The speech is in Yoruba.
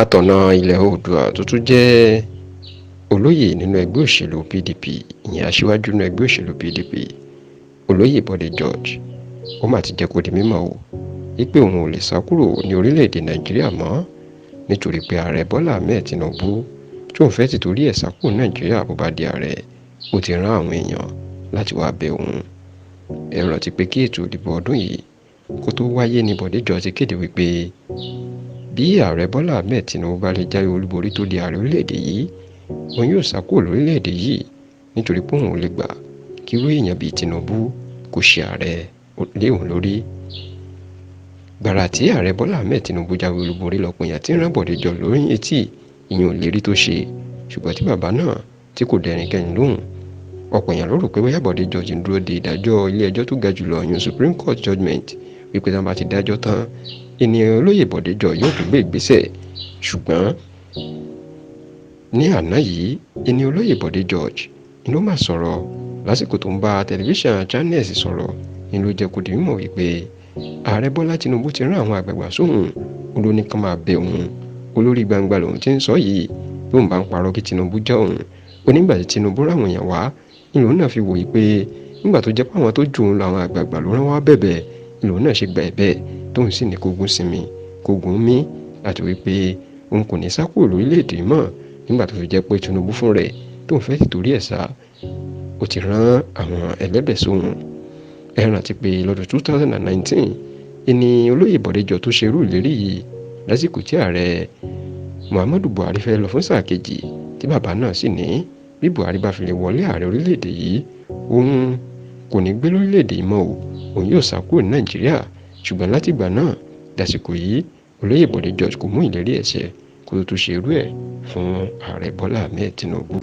atọ̀nà ilẹ̀ oòduà tó tún jẹ́ olóyè nínú ẹgbẹ́ òṣèlú PDP, ìyẹn aṣíwájú nínú ẹgbẹ́ òṣèlú PDP, olóyè Bode George, ó mà ti jẹ́ kó di mímọ̀ o wípé òun ò lè sá kúrò ní orílẹ̀-èdè Nàìjíríà mọ́ nítorí pé ààrẹ Bọ́lá Ahmed Tinubu tí òun fẹ́ ti torí ẹ̀ sá kúrò Nàìjíríà bó bá di ààrẹ, ó ti rán àwọn èèyàn láti wá bẹ̀ òun. Ẹ rántí pé kí ètò ìdìbò ọdún yìí kó tó wáyé ní Bode George ti kéde wípé bí ààrẹ Bọ́lá Ahmed Tinubu bá lè jáwé olúborí tó di ààrẹ orílẹ̀-èdè yìí, òun yóò sá kúrò lórílẹ̀-èdè yìí nítorí pé òun ò lè gbà kí irú èèyàn bíi Tinubu kó ṣe ààrẹ lé òun lórí. Gbàrà tí ààrẹ Bọ́lá Ahmed Tinubu jáwé olúborí lọ́pọ̀ èèyàn tí ń rán Bode George lórí etí ìyẹn ò lè rí tó ṣe, ṣùgbọ́n tí bàbá náà tí kò dá ẹnikẹ́ni lóhùn. Ọ̀pọ̀ èèyàn ló rò pé bóyá Bode George ń dúró de ìdájọ́ ilé ẹjọ́ tó ga jùlọ ìyẹn Supreme Court judgment wípé tí wọ́n bá ti dájọ́ tán ènìyàn olóyè Bode George yóò tún gbé ìgbésẹ̀. Ṣùgbọ́n ní àná yìí ẹni olóyè Bode George ni ló máa sọ̀rọ̀ lásìkò tó ń bá tẹlifíṣàn Channels sọ̀rọ̀, ni ló jẹ́ kó di mímọ̀ wípé ààrẹ Bọ́lá Tinubu ti rán àwọn àgbààgbà sóhun, ó ló ní kán máa bẹ̀ òun, olórí gbangba lòun ti ń sọ yìí, lóun bá ń parọ́ kí Tinubu jẹ́ òun. Onígbà tí Tinubu ráwọn èèyàn wá ni lòun náà fi wòye pé nígbà tó jẹ́ pé àwọn tó jù òun làwọn àgbààgbà ló rán wá bẹ̀bẹ̀, ni lòun náà ṣe gba ẹ̀bẹ̀ tóun sì ní kógun sinmi kógun mí, àti wípé òun kò ní sá kúrò lórílẹ̀‐èdè mọ́ nígbà tó fi jẹ́ pé Tinubu fún rẹ̀ tóun fẹ́ tìtorí ẹ̀ sá ó ti rán àwọn ẹlẹ́bẹ̀ sóhun. Ẹ rántí pé lọ́dún 2019 ẹni olóyè Bode George tó ṣerú ìlérí yìí lásìkò tí ààrẹ Muhammadu Buhari fẹ́ lọ fún sáà kejì, tí bàbá náà sì ní bí Buhari bá fi lè wọlé ààrẹ orílẹ̀-èdè yìí òun kò ní gbé lórílẹ̀-èdè yìí mọ́ o, òun yóò sá kúrò ní Nàìjíríà. Ṣùgbọ́n látìgbà náà dàsìkò yìí olóyè Bode George kò mú ìlérí ẹ̀ ṣẹ kó tó ṣe irú ẹ̀ fún ààrẹ Bọ́lá Ahmed Tinubu.